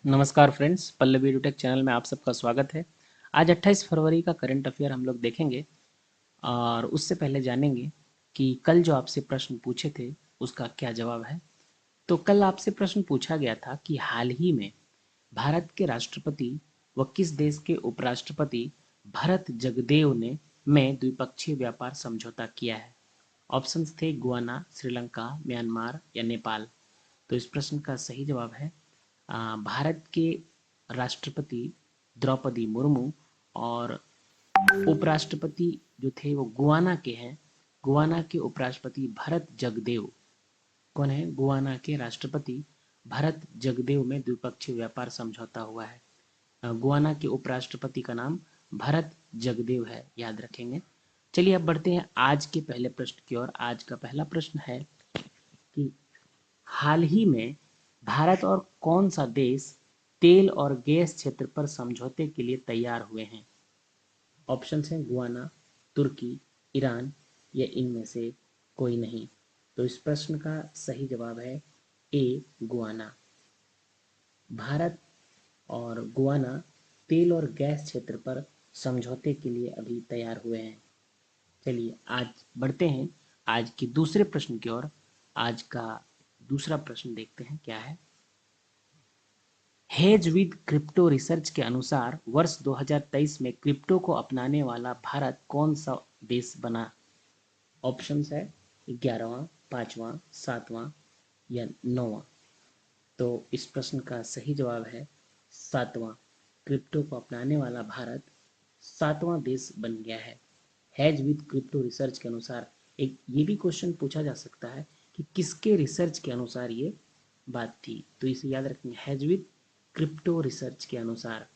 नमस्कार friends, Pallavi edutech channel में आप सबका स्वागत है। आज 28 फरवरी का करंट अफेयर हम लोग देखेंगे और उससे पहले जानेंगे कि कल जो आपसे प्रश्न पूछे थे उसका क्या जवाब है। तो कल आपसे प्रश्न पूछा गया था कि हाल ही में भारत के राष्ट्रपति व किस देश के उपराष्ट्रपति भरत जगदेव ने में द्विपक्षीय व्यापार समझौता किया है। ऑप्शंस थे गुआना, श्रीलंका, म्यांमार या नेपाल। तो इस प्रश्न का सही जवाब है भारत के राष्ट्रपति द्रौपदी मुर्मू और उपराष्ट्रपति जो थे वो गुआना के हैं। गुआना के उपराष्ट्रपति भरत जगदेव कौन है? गुआना के राष्ट्रपति भरत जगदेव में द्विपक्षीय व्यापार समझौता हुआ है। गुआना के उपराष्ट्रपति का नाम भरत जगदेव है, याद रखेंगे। चलिए अब बढ़ते हैं आज के पहले प्रश्न की ओर। आज का पहला प्रश्न है कि हाल ही में भारत और कौन सा देश तेल और गैस क्षेत्र पर समझौते के लिए तैयार हुए हैं। ऑप्शन हैं गुआना, तुर्की, ईरान या इनमें से कोई नहीं। तो इस प्रश्न का सही जवाब है ए, गुआना। भारत और गुआना तेल और गैस क्षेत्र पर समझौते के लिए अभी तैयार हुए हैं। चलिए आज बढ़ते हैं आज के दूसरे प्रश्न की ओर। आज का दूसरा प्रश्न देखते हैं क्या है। हेज विद क्रिप्टो रिसर्च के अनुसार वर्ष 2023 में क्रिप्टो को अपनाने वाला भारत कौन सा देश बना। ऑप्शंस है 11वां, 5वां, 7वां या 9वां। तो इस प्रश्न का सही जवाब है 7वां। क्रिप्टो को अपनाने वाला भारत 7वां देश बन गया है। हेज विद क्रिप्टो रिसर्च के अनुसार एक ये भी क्वेश्चन पूछा जा सकता है कि किसके रिसर्च के अनुसार ये बात थी। तो इसे याद रखेंगे, हेज विद क्रिप्टो रिसर्च के अनुसार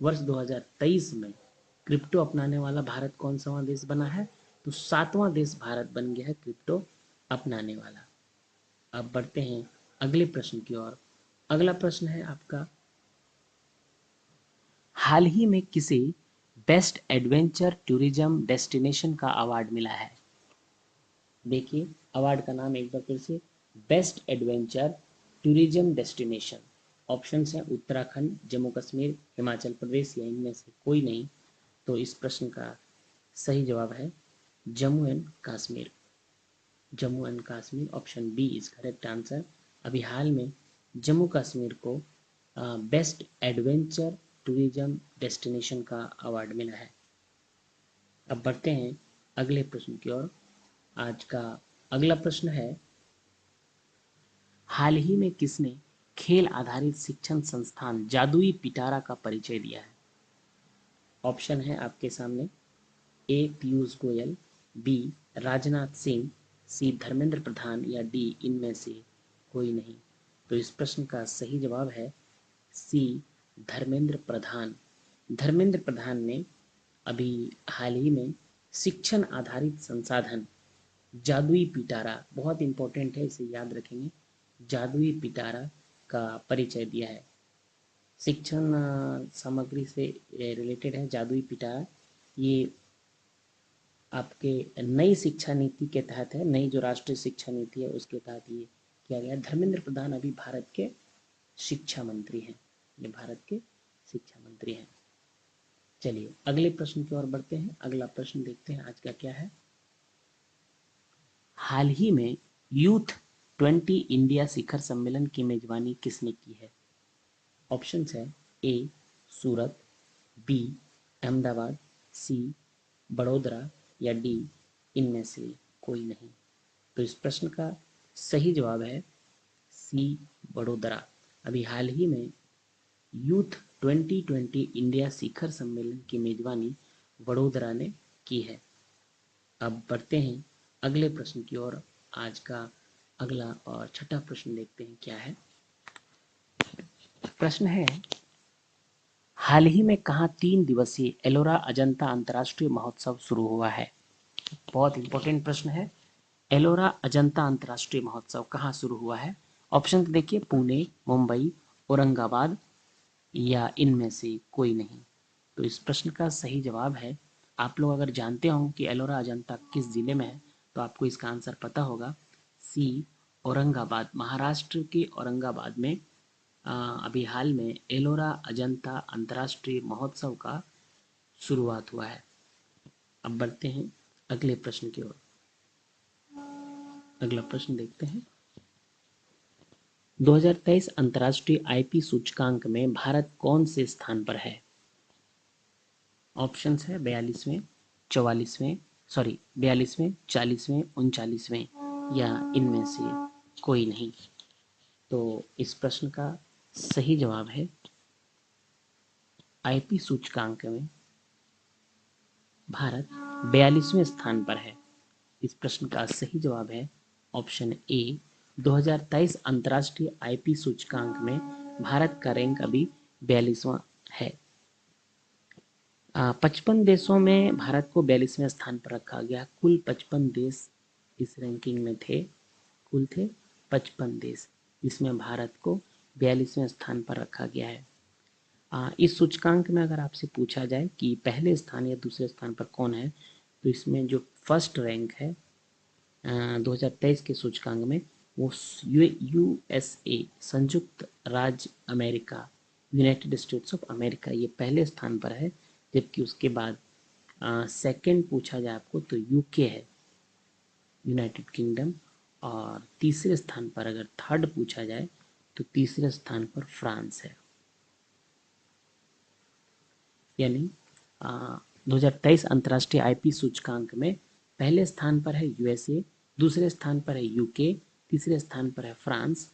वर्ष 2023 में क्रिप्टो अपनाने वाला भारत कौन सा देश बना है। तो 7वां देश भारत बन गया है क्रिप्टो अपनाने वाला। अब बढ़ते हैं अगले प्रश्न की ओर। अगला प्रश्न है आपका, हाल ही में किसे बेस्ट एडवेंचर टूरिज्म डेस्टिनेशन का अवार्ड मिला है। देखिए अवार्ड का नाम एक बार फिर से, best adventure tourism destination. Option हैं उत्तराखंड, जम्मू कश्मीर, हिमाचल प्रदेश या इनमें से कोई नहीं। तो इस प्रश्न का सही जवाब है Jammu and Kashmir. Jammu and Kashmir, option B is correct answer. अभी हाल में जम्मू कश्मीर को बेस्ट एडवेंचर टूरिज्म डेस्टिनेशन का अवार्ड मिला है। अब बढ़ते हैं अगले प्रश्न की ओर। आज का अगला प्रश्न है, हाल ही में किसने खेल आधारित शिक्षण संस्थान जादुई पिटारा का परिचय दिया है। ऑप्शन है आपके सामने, ए पीयूष गोयल, बी राजनाथ सिंह, सी धर्मेंद्र प्रधान या डी इनमें से कोई नहीं। तो इस प्रश्न का सही जवाब है सी, धर्मेंद्र प्रधान। धर्मेंद्र प्रधान ने अभी हाल ही में शिक्षण आधारित संसाधन जादुई पिटारा, बहुत इंपॉर्टेंट है इसे याद रखेंगे, जादुई पिटारा का परिचय दिया है। शिक्षण सामग्री से रिलेटेड है जादुई पिटारा। ये आपके नई शिक्षा नीति के तहत है, नई जो राष्ट्रीय शिक्षा नीति है उसके तहत ये किया गया। धर्मेंद्र प्रधान अभी भारत के शिक्षा मंत्री हैं, ये भारत के शिक्षा मंत्री हैं। चलिए अगले प्रश्न की ओर बढ़ते हैं। अगला प्रश्न देखते हैं आज का क्या है। हाल ही में यूथ 20 इंडिया शिखर सम्मेलन की मेजबानी किसने की है। ऑप्शन है ए सूरत, बी अहमदाबाद, सी बड़ोदरा या डी इनमें से कोई नहीं। तो इस प्रश्न का सही जवाब है सी, बड़ोदरा। अभी हाल ही में यूथ 2020 इंडिया शिखर सम्मेलन की मेजबानी वडोदरा ने की है। अब बढ़ते हैं अगले प्रश्न की ओर। आज का अगला और छठा प्रश्न देखते हैं क्या है। प्रश्न है, हाल ही में कहाँ 3 दिवसीय एलोरा अजंता अंतर्राष्ट्रीय महोत्सव शुरू हुआ है। बहुत इंपॉर्टेंट प्रश्न है। एलोरा अजंता अंतर्राष्ट्रीय महोत्सव कहाँ शुरू हुआ है। ऑप्शन देखिए, पुणे, मुंबई, औरंगाबाद या इनमें से कोई नहीं। तो इस प्रश्न का सही जवाब है, आप लोग अगर जानते हो कि एलोरा अजंता किस जिले में है तो आपको इसका आंसर पता होगा, सी औरंगाबाद। महाराष्ट्र के औरंगाबाद में अभी हाल में एलोरा अजंता अंतर्राष्ट्रीय महोत्सव का शुरुआत हुआ है। अब बढ़ते हैं अगले प्रश्न की ओर। अगला प्रश्न देखते हैं। 2023 अंतर्राष्ट्रीय आईपी सूचकांक में भारत कौन से स्थान पर है? ऑप्शंस है 42वें, 44वें, सॉरी 42वें, 40वें, 39वें या इनमें से कोई नहीं। तो इस प्रश्न का सही जवाब है आईपी सूचकांक में भारत 42वें स्थान पर है। इस प्रश्न का सही जवाब है ऑप्शन ए। 2023 अंतर्राष्ट्रीय आईपी सूचकांक में भारत का रैंक अभी 42वां है। 55 देशों में भारत को 42वें स्थान पर रखा गया। कुल 55 देश इस रैंकिंग में थे। कुल थे 55 देश, जिसमें भारत को 42वें स्थान पर रखा गया है। इस सूचकांक में अगर आपसे पूछा जाए कि पहले स्थान या दूसरे स्थान पर कौन है, तो इसमें जो फर्स्ट रैंक है 2023 के सूचकांक में वो यूएसए, संयुक्त राज्य America, United states of America, ये पहले स्थान पर है। जबकि उसके बाद सेकंड पूछा जाए आपको तो यूके है, यूनाइटेड किंगडम। और तीसरे स्थान पर अगर थर्ड पूछा जाए तो तीसरे स्थान पर फ्रांस है। यानी 2023 अंतर्राष्ट्रीय आईपी सूचकांक में पहले स्थान पर है यूएसए, दूसरे स्थान पर है यूके, तीसरे स्थान पर है फ्रांस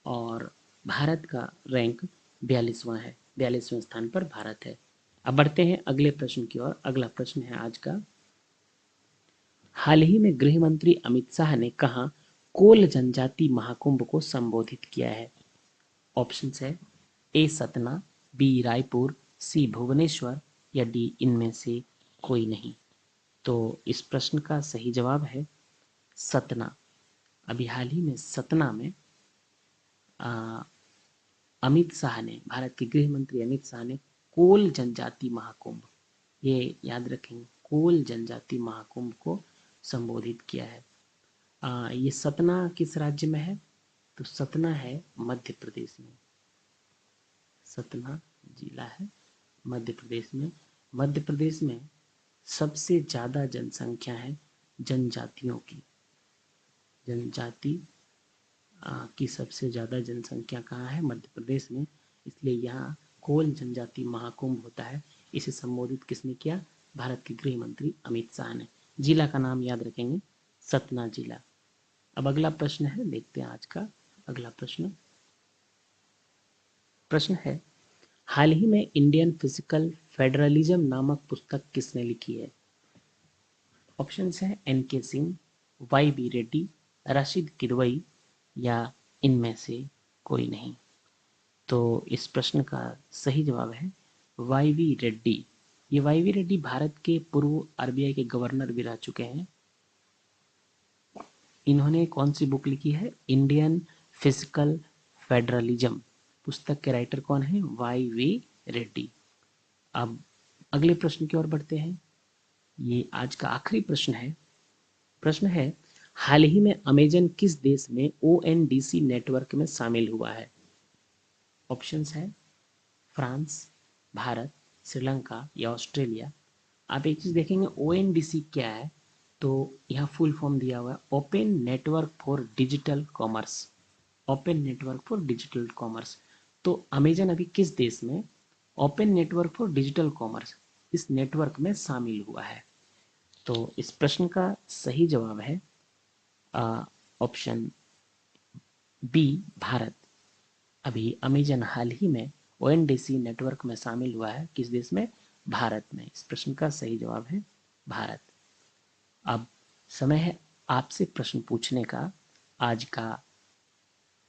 और भारत का रैंक 42वां है। 42वें स्थान पर भारत है। अब बढ़ते हैं अगले प्रश्न की ओर। अगला प्रश्न है आज का। हाल ही में गृह मंत्री अमित शाह ने कहा कोल जनजाति महाकुंभ को संबोधित किया है? ऑप्शन है ए सतना, बी रायपुर, सी भुवनेश्वर या डी इनमें से कोई नहीं। तो इस प्रश्न का सही जवाब है सतना। अभी हाल ही में सतना में अमित शाह ने, भारत के गृह मंत्री अमित शाह ने कोल जनजाति महाकुंभ, ये याद रखेंगे, कोल जनजाति महाकुंभ को संबोधित किया है। ये सतना किस राज्य में है? तो सतना है मध्य प्रदेश में। सतना जिला है मध्य प्रदेश में। मध्य प्रदेश में सबसे ज़्यादा जनसंख्या है जनजातियों की। जनजाति की सबसे ज़्यादा जनसंख्या कहाँ है? मध्य प्रदेश में। इसलिए यहाँ कोल जनजाति महाकुंभ होता है। इसे संबोधित किसने किया? भारत के गृह मंत्री अमित शाह ने। जिला का नाम याद रखेंगे, सतना जिला। अब अगला प्रश्न है, देखते हैं आज का अगला प्रश्न। प्रश्न है, हाल ही में इंडियन फिजिकल फेडरलिज्म नामक पुस्तक किसने लिखी है? ऑप्शंस है एन के सिंह, वाई बी रेड्डी, राशिद किदवई या इनमें से कोई नहीं। तो इस प्रश्न का सही जवाब है वाई वी रेड्डी। ये वाई वी रेड्डी भारत के पूर्व आरबीआई के गवर्नर भी रह चुके हैं। इन्होंने कौन सी बुक लिखी है? Indian physical federalism. पुस्तक के राइटर कौन है? Y V Reddy. अब अगले प्रश्न की ओर बढ़ते हैं। ये आज का आखिरी प्रश्न है। प्रश्न है, हाल ही में अमेजन किस देश में ओएनडीसी नेटवर्क में शामिल हुआ है? ऑप्शंस है फ्रांस, भारत, श्रीलंका या ऑस्ट्रेलिया। आप एक चीज देखेंगे, ओएनडीसी क्या है? तो यहाँ फुल फॉर्म दिया हुआ है open network for digital commerce. Open network for digital commerce. तो अमेजन अभी किस देश में open network for digital commerce, इस नेटवर्क में शामिल हुआ है? तो इस प्रश्न का सही जवाब है ऑप्शन बी, भारत। अभी अमेजन हाल ही में ओएनडीसी नेटवर्क में शामिल हुआ है। किस देश में? भारत में। इस प्रश्न का सही जवाब है भारत। अब समय है आपसे प्रश्न पूछने का। आज का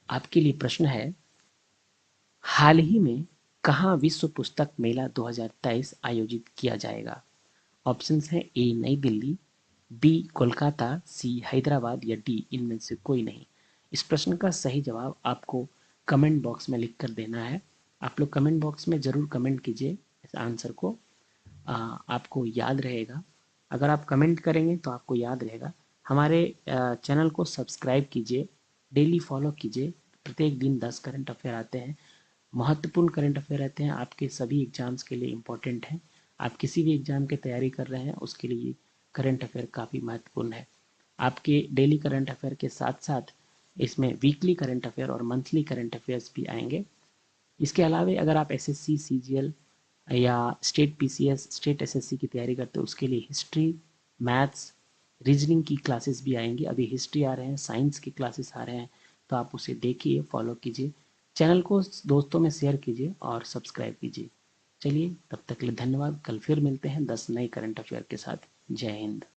आपके लिए प्रश्न है, हाल ही में कहाँ विश्व पुस्तक मेला 2023 आयोजित किया जाएगा? ऑप्शंस हैं ए नई दिल्ली, बी कोलकाता, सी हैदराबाद या डी इनमें से कोई नहीं। इस प्रश्न का सही जवाब आपको कमेंट बॉक्स में लिख कर देना है। आप लोग कमेंट बॉक्स में ज़रूर कमेंट कीजिए इस आंसर को। आपको याद रहेगा। अगर आप कमेंट करेंगे तो आपको याद रहेगा। हमारे चैनल को सब्सक्राइब कीजिए, डेली फॉलो कीजिए। प्रत्येक दिन 10 करंट अफेयर आते हैं। महत्वपूर्ण करंट अफेयर रहते हैं, आपके सभी एग्जाम्स के लिए इम्पोर्टेंट हैं। आप किसी भी एग्जाम की तैयारी कर रहे हैं उसके लिए करंट अफेयर काफ़ी महत्वपूर्ण है। आपके डेली करंट अफेयर के साथ साथ इसमें वीकली करंट अफेयर और मंथली करंट अफेयर्स भी आएंगे। इसके अलावा अगर आप एसएससी, सीजीएल या स्टेट पीसीएस, स्टेट एसएससी की तैयारी करते हो उसके लिए हिस्ट्री, मैथ्स, रीजनिंग की क्लासेस भी आएंगी। अभी हिस्ट्री आ रहे हैं, साइंस की क्लासेस आ रहे हैं, तो आप उसे देखिए, फॉलो कीजिए। चैनल को दोस्तों में शेयर कीजिए और सब्सक्राइब कीजिए। चलिए, तब तक के लिए धन्यवाद। कल फिर मिलते हैं 10 नए करंट अफेयर के साथ। जय हिंद।